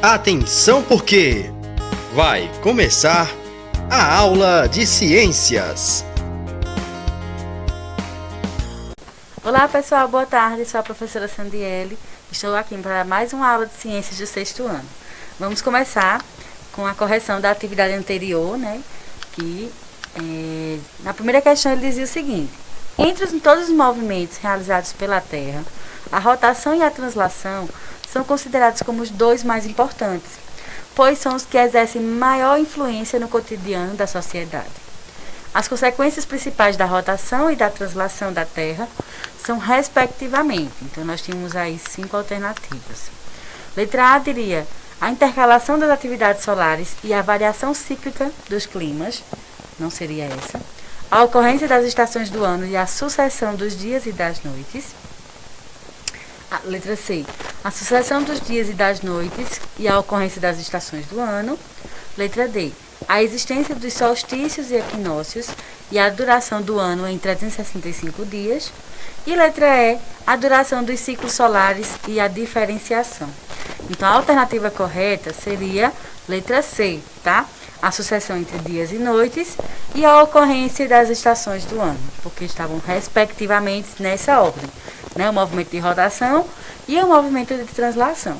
Atenção porque vai começar a aula de ciências. Olá pessoal, boa tarde, sou a professora Sandiele. Estou aqui para mais uma aula de ciências do sexto ano. Vamos começar com a correção da atividade anterior, que na primeira questão ele dizia o seguinte: entre todos os movimentos realizados pela Terra, a rotação e a translação são considerados como os dois mais importantes, pois são os que exercem maior influência no cotidiano da sociedade. As consequências principais da rotação e da translação da Terra são respectivamente. Então, nós tínhamos aí 5 alternativas. Letra A diria a intercalação das atividades solares e a variação cíclica dos climas. Não seria essa. A ocorrência das estações do ano e a sucessão dos dias e das noites. Letra C. A sucessão dos dias e das noites e a ocorrência das estações do ano. Letra D. A existência dos solstícios e equinócios e a duração do ano em 365 dias. E letra E. A duração dos ciclos solares e a diferenciação. Então, a alternativa correta seria letra C, tá? A sucessão entre dias e noites e a ocorrência das estações do ano, porque estavam respectivamente nessa ordem, o movimento de rotação e o movimento de translação.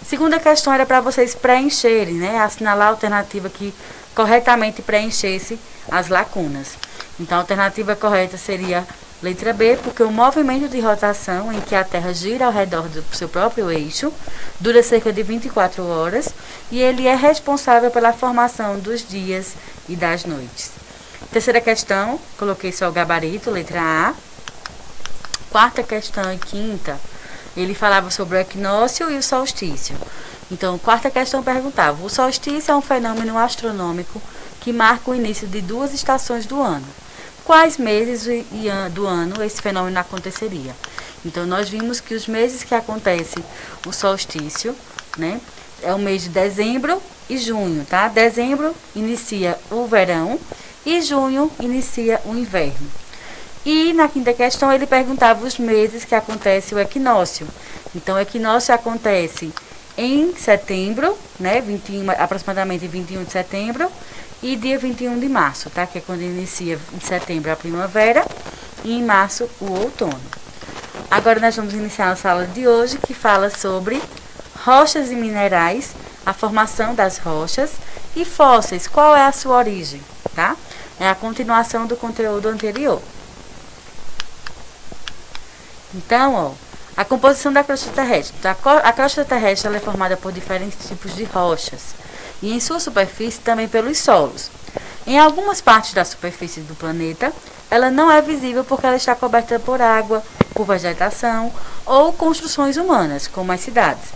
Segunda questão era para vocês preencherem, assinalar a alternativa que corretamente preenchesse as lacunas. Então, a alternativa correta seria letra B, porque o movimento de rotação em que a Terra gira ao redor do seu próprio eixo dura cerca de 24 horas e ele é responsável pela formação dos dias e das noites. Terceira questão, coloquei só o gabarito, letra A. Quarta questão e quinta, ele falava sobre o equinócio e o solstício. Então, quarta questão perguntava: o solstício é um fenômeno astronômico que marca o início de 2 estações do ano. Quais meses do ano esse fenômeno aconteceria? Então, nós vimos que os meses que acontece o solstício, é o mês de dezembro e junho, tá? Dezembro inicia o verão e junho inicia o inverno. E na quinta questão ele perguntava os meses que acontece o equinócio. Então, o equinócio acontece em setembro, aproximadamente 21 de setembro, e dia 21 de março, tá? Que é quando inicia em setembro a primavera e em março o outono. Agora nós vamos iniciar a nossa aula de hoje, que fala sobre rochas e minerais, a formação das rochas e fósseis, qual é a sua origem, tá? É a continuação do conteúdo anterior. Então, a composição da crosta terrestre. A crosta terrestre ela é formada por diferentes tipos de rochas e em sua superfície também pelos solos. Em algumas partes da superfície do planeta, ela não é visível porque ela está coberta por água, por vegetação ou construções humanas, como as cidades.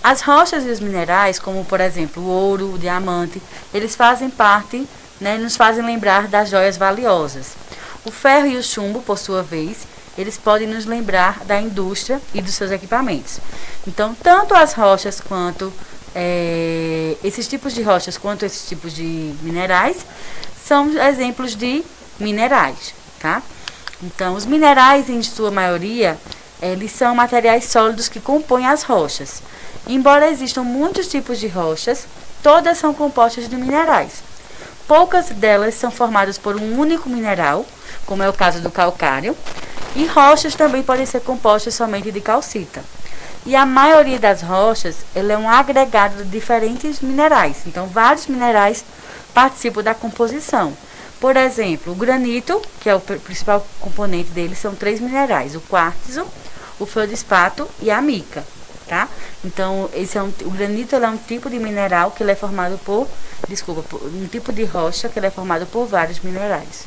As rochas e os minerais, como por exemplo o ouro, o diamante, eles fazem parte, nos fazem lembrar das joias valiosas. O ferro e o chumbo, por sua vez, eles podem nos lembrar da indústria e dos seus equipamentos. Então, tanto as rochas quanto esses tipos de rochas quanto esses tipos de minerais são exemplos de minerais, tá? Então, os minerais, em sua maioria, eles são materiais sólidos que compõem as rochas. Embora existam muitos tipos de rochas, todas são compostas de minerais. Poucas delas são formadas por um único mineral, como é o caso do calcário, e rochas também podem ser compostas somente de calcita. E a maioria das rochas, ela é um agregado de diferentes minerais. Então, vários minerais participam da composição. Por exemplo, o granito, que é o principal componente dele, são 3 minerais: o quartzo, o feldspato e a mica, tá? Então, o granito é um tipo de mineral que ele é formado um tipo de rocha que ele é formado por vários minerais.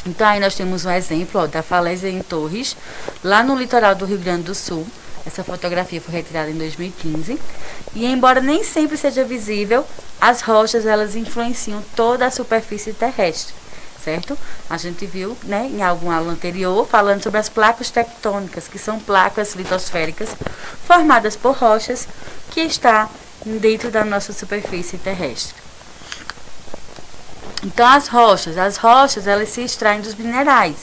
Então, aí nós temos um exemplo da falésia em Torres, lá no litoral do Rio Grande do Sul. Essa fotografia foi retirada em 2015. E, embora nem sempre seja visível, as rochas elas influenciam toda a superfície terrestre, certo? A gente viu, em alguma aula anterior, falando sobre as placas tectônicas, que são placas litosféricas formadas por rochas que está dentro da nossa superfície terrestre. Então, as rochas elas se extraem dos minerais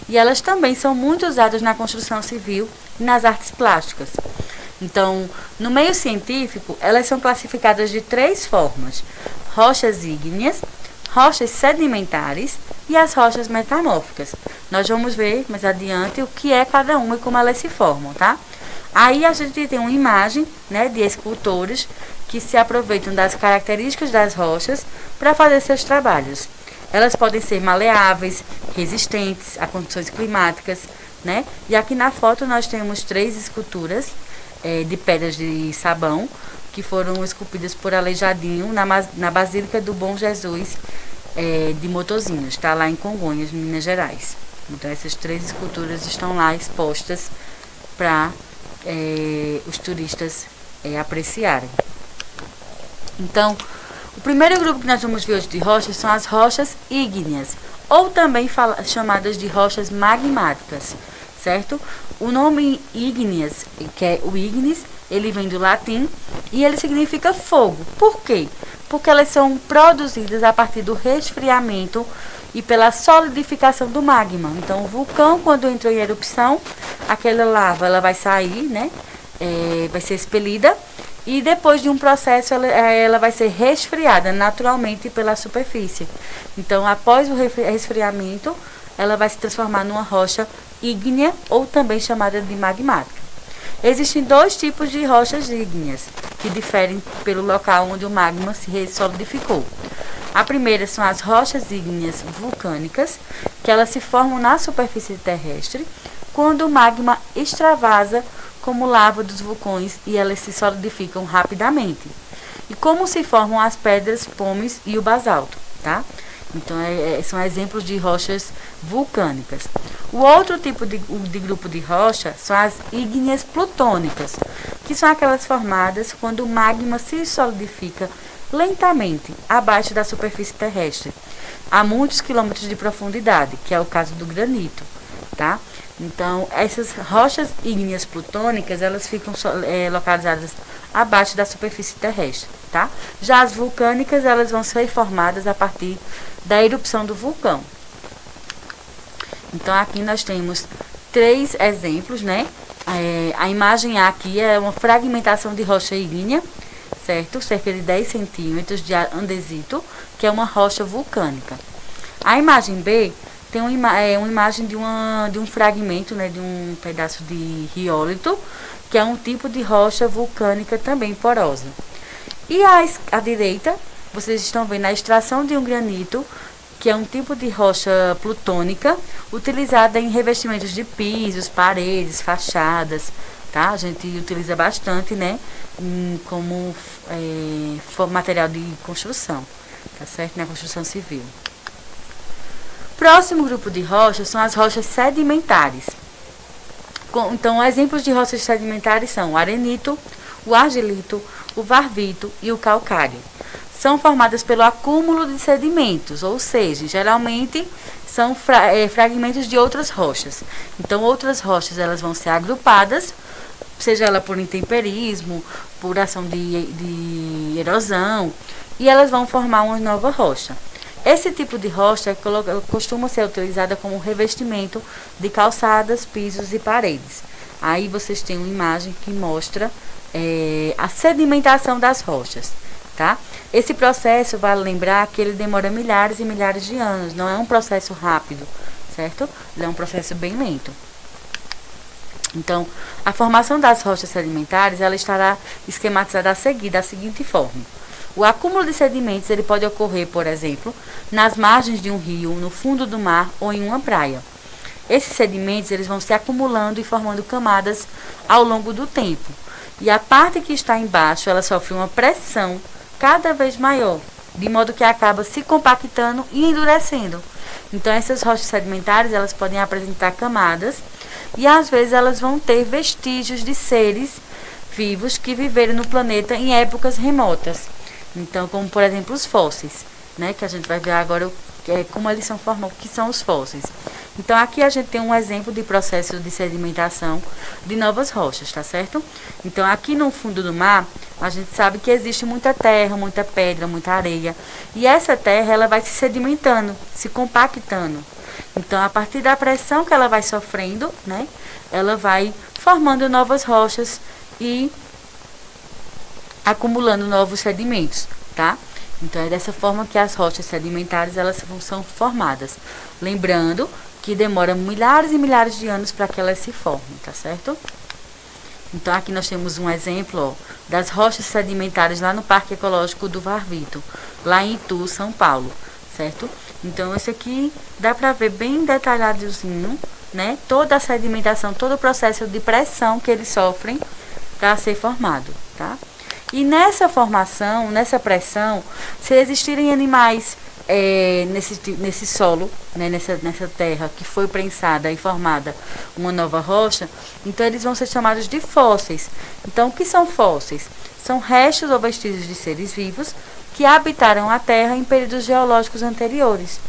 e elas também são muito usadas na construção civil e nas artes plásticas. Então, no meio científico, elas são classificadas de 3 formas: rochas ígneas, rochas sedimentares e as rochas metamórficas. Nós vamos ver mais adiante o que é cada uma e como elas se formam, tá? Aí a gente tem uma imagem, né, de escultores que se aproveitam das características das rochas para fazer seus trabalhos. Elas podem ser maleáveis, resistentes a condições climáticas, né? E aqui na foto nós temos 3 esculturas de pedras de sabão que foram esculpidas por Aleijadinho na Basílica do Bom Jesus de Motozinhos, está lá em Congonhas, Minas Gerais. Então essas 3 esculturas estão lá expostas para os turistas apreciarem. Então, o primeiro grupo que nós vamos ver hoje de rochas são as rochas ígneas, ou também chamadas de rochas magmáticas, certo? O nome ígneas, que é o ignis, ele vem do latim e ele significa fogo. Por quê? Porque elas são produzidas a partir do resfriamento e pela solidificação do magma. Então, o vulcão, quando entrou em erupção, aquela lava ela vai sair, né? Vai ser expelida e depois de um processo ela vai ser resfriada naturalmente pela superfície. Então, após o resfriamento, ela vai se transformar numa rocha ígnea ou também chamada de magmática. Existem 2 tipos de rochas ígneas que diferem pelo local onde o magma se solidificou. A primeira são as rochas ígneas vulcânicas, que elas se formam na superfície terrestre quando o magma extravasa como lava dos vulcões e elas se solidificam rapidamente. E como se formam as pedras, pomes e o basalto, tá? Então, são exemplos de rochas vulcânicas. O outro tipo de grupo de rocha são as ígneas plutônicas, que são aquelas formadas quando o magma se solidifica lentamente abaixo da superfície terrestre, a muitos quilômetros de profundidade, que é o caso do granito, tá? Então, essas rochas ígneas plutônicas, elas ficam localizadas abaixo da superfície terrestre, tá? Já as vulcânicas, elas vão ser formadas a partir da erupção do vulcão. Então, aqui nós temos 3 exemplos, né? A imagem A aqui é uma fragmentação de rocha ígnea, certo? Cerca de 10 centímetros de andesito, que é uma rocha vulcânica. A imagem B tem uma imagem de um fragmento, né, de um pedaço de riólito, que é um tipo de rocha vulcânica também porosa. E à direita, vocês estão vendo a extração de um granito, que é um tipo de rocha plutônica, utilizada em revestimentos de pisos, paredes, fachadas, tá? A gente utiliza bastante, né, como material de construção, tá certo? Na construção civil. Próximo grupo de rochas são as rochas sedimentares. Então, exemplos de rochas sedimentares são o arenito, o argilito, o varvito e o calcário. São formadas pelo acúmulo de sedimentos, ou seja, geralmente são fragmentos de outras rochas. Então, outras rochas elas vão ser agrupadas, seja ela por intemperismo, por ação de erosão, e elas vão formar uma nova rocha. Esse tipo de rocha costuma ser utilizada como revestimento de calçadas, pisos e paredes. Aí vocês têm uma imagem que mostra a sedimentação das rochas, tá? Esse processo, vale lembrar que ele demora milhares e milhares de anos, não é um processo rápido, certo? Ele é um processo bem lento. Então, a formação das rochas sedimentares, ela estará esquematizada a seguir da seguinte forma. O acúmulo de sedimentos ele pode ocorrer, por exemplo, nas margens de um rio, no fundo do mar ou em uma praia. Esses sedimentos eles vão se acumulando e formando camadas ao longo do tempo. E a parte que está embaixo, ela sofre uma pressão cada vez maior, de modo que acaba se compactando e endurecendo. Então, essas rochas sedimentares, elas podem apresentar camadas e, às vezes, elas vão ter vestígios de seres vivos que viveram no planeta em épocas remotas. Então, como, por exemplo, os fósseis, né, que a gente vai ver agora como eles são formados, o que são os fósseis. Então, aqui a gente tem um exemplo de processo de sedimentação de novas rochas, tá certo? Então, aqui no fundo do mar, a gente sabe que existe muita terra, muita pedra, muita areia. E essa terra, ela vai se sedimentando, se compactando. Então, a partir da pressão que ela vai sofrendo, né, ela vai formando novas rochas e acumulando novos sedimentos, tá? Então é dessa forma que as rochas sedimentares elas são formadas. Lembrando que demora milhares e milhares de anos para que elas se formem, tá certo? Então aqui nós temos um exemplo, ó, das rochas sedimentares lá no Parque Ecológico do Varvito, lá em Itu, São Paulo, certo? Então esse aqui dá para ver bem detalhadozinho, né? Toda a sedimentação, todo o processo de pressão que eles sofrem para ser formado, tá? E nessa formação, nessa pressão, se existirem animais nesse solo, né, nessa terra que foi prensada e formada uma nova rocha, então eles vão ser chamados de fósseis. Então, o que são fósseis? São restos ou vestígios de seres vivos que habitaram a terra em períodos geológicos anteriores.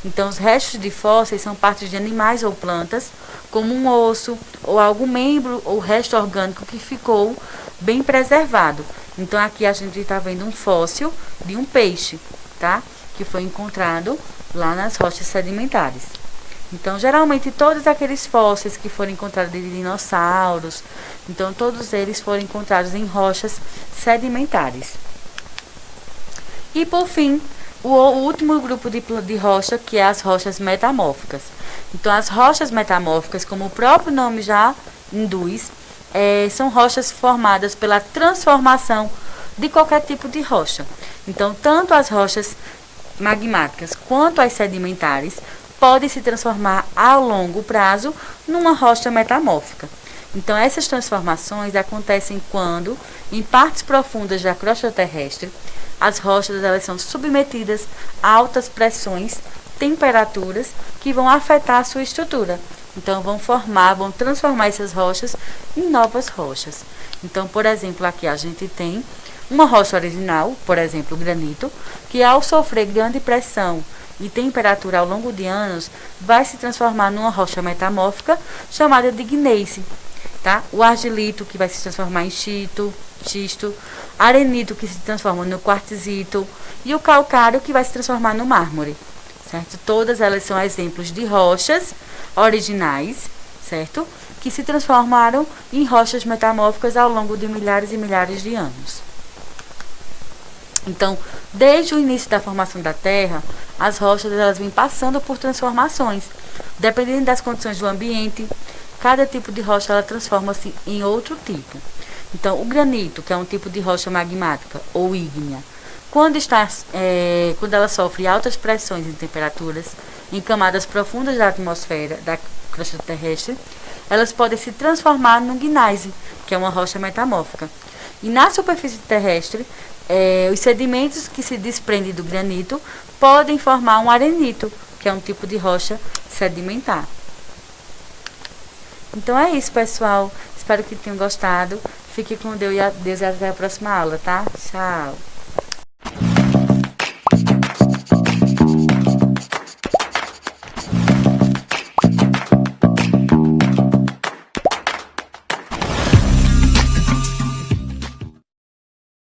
Então, os restos de fósseis são partes de animais ou plantas, como um osso ou algum membro ou resto orgânico que ficou bem preservado. Então, aqui a gente está vendo um fóssil de um peixe, tá? Que foi encontrado lá nas rochas sedimentares. Então, geralmente, todos aqueles fósseis que foram encontrados de dinossauros, então, todos eles foram encontrados em rochas sedimentares. E, por fim, o último grupo de rocha, que é as rochas metamórficas. Então, as rochas metamórficas, como o próprio nome já induz, são rochas formadas pela transformação de qualquer tipo de rocha. Então, tanto as rochas magmáticas quanto as sedimentares podem se transformar a longo prazo numa rocha metamórfica. Então, essas transformações acontecem quando, em partes profundas da crosta terrestre, as rochas elas são submetidas a altas pressões, temperaturas que vão afetar a sua estrutura. Então, vão transformar essas rochas em novas rochas. Então, por exemplo, aqui a gente tem uma rocha original, por exemplo, o granito, que ao sofrer grande pressão e temperatura ao longo de anos, vai se transformar numa rocha metamórfica chamada de gneiss, tá? O argilito, que vai se transformar em xisto, arenito, que se transforma no quartzito, e o calcário, que vai se transformar no mármore, certo? Todas elas são exemplos de rochas originais, certo? Que se transformaram em rochas metamórficas ao longo de milhares e milhares de anos. Então, desde o início da formação da Terra, as rochas elas vêm passando por transformações. Dependendo das condições do ambiente, cada tipo de rocha ela transforma-se em outro tipo. Então, o granito, que é um tipo de rocha magmática ou ígnea, quando ela sofre altas pressões e temperaturas em camadas profundas da atmosfera, da crosta terrestre, elas podem se transformar no gneiss, que é uma rocha metamórfica. E na superfície terrestre, os sedimentos que se desprendem do granito podem formar um arenito, que é um tipo de rocha sedimentar. Então é isso, pessoal. Espero que tenham gostado. Fique com Deus e até a próxima aula, tá? Tchau!